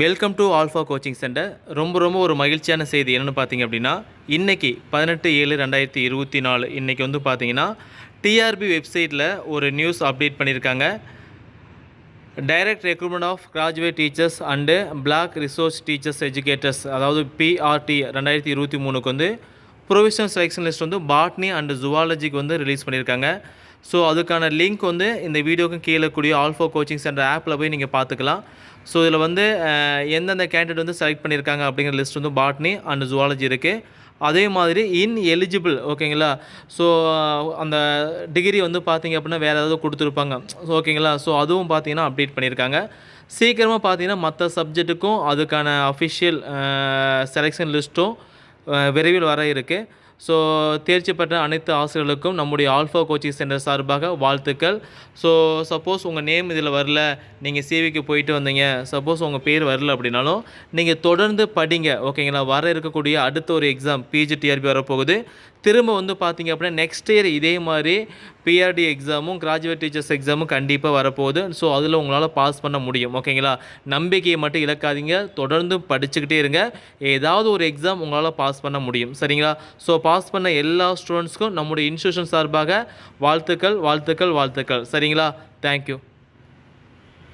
Welcome to alpha coaching centre. ரொம்ப ஒரு மகிழ்ச்சியான செய்தி என்னென்னு பார்த்தீங்க அப்படின்னா, இன்றைக்கி 18/7/2024 இன்றைக்கி வந்து பார்த்தீங்கன்னா டிஆர்பி வெப்சைட்டில் ஒரு நியூஸ் அப்டேட் பண்ணியிருக்காங்க. Direct recruitment of graduate teachers and block resource teachers educators, அதாவது பிஆர்டி 2023க்கு வந்து ப்ரொவிஷனல் செலெக்ஷன் லிஸ்ட் வந்து பாட்னி அண்டு ஜுவாலஜிக்கு வந்து ரிலீஸ் பண்ணியிருக்காங்க. ஸோ அதுக்கான லிங்க் வந்து இந்த வீடியோக்கும் கீழே கூடிய ஆல்ஃபா கோச்சிங் சென்டர் ஆப்பில் போய் நீங்கள் பார்த்துக்கலாம். ஸோ இதில் வந்து எந்தெந்த கேண்டிடேட் வந்து செலக்ட் பண்ணியிருக்காங்க அப்படிங்கிற லிஸ்ட் வந்து பாட்னி அண்ட் ஜுவாலஜி இருக்குது. அதே மாதிரி எலிஜிபிள் ஓகேங்களா. ஸோ அந்த டிகிரி வந்து பார்த்திங்க அப்படின்னா வேறு ஏதாவது கொடுத்துருப்பாங்க ஓகேங்களா. ஸோ அதுவும் பார்த்திங்கன்னா அப்டேட் பண்ணியிருக்காங்க. சீக்கிரமாக பார்த்திங்கன்னா மற்ற சப்ஜெக்ட்டுக்கும் அதுக்கான அஃபிஷியல் செலெக்ஷன் லிஸ்ட்டும் விரைவில் வர இருக்குது. ஸோ தேர்ச்சி பெற்ற அனைத்து ஆசிரியர்களுக்கும் நம்முடைய ஆல்ஃபா கோச்சிங் சென்டர் சார்பாக வாழ்த்துக்கள். ஸோ சப்போஸ் உங்கள் நேம் இதில் வரல, நீங்கள் சிவிக்கு போயிட்டு வந்தீங்க, சப்போஸ் உங்கள் பேர் வரல அப்படின்னாலும் நீங்கள் தொடர்ந்து படிங்க ஓகேங்களா. வர இருக்கக்கூடிய அடுத்த ஒரு எக்ஸாம் பிஜிடிஆர்பி வரப்போகுது. திரும்ப வந்து பார்த்திங்க அப்படின்னா நெக்ஸ்ட் இயர் இதே மாதிரி பிஆர்டி எக்ஸாமும் கிராஜுவேட் டீச்சர்ஸ் எக்ஸாமும் கண்டிப்பாக வரப்போகுது. ஸோ அதில் உங்களால் பாஸ் பண்ண முடியும் ஓகேங்களா. நம்பிக்கையை மட்டும் இழக்காதீங்க, தொடர்ந்து படிச்சுக்கிட்டே இருங்க. ஏதாவது ஒரு எக்ஸாம் உங்களால் பாஸ் பண்ண முடியும் சரிங்களா. ஸோ பாஸ் பண்ண எல்லா ஸ்டூடெண்ட்ஸ்க்கும் நம்முடைய இன்ஸ்டியூஷன் சார்பாக வாழ்த்துக்கள் வாழ்த்துக்கள் வாழ்த்துக்கள் சரிங்களா. தேங்க்யூ.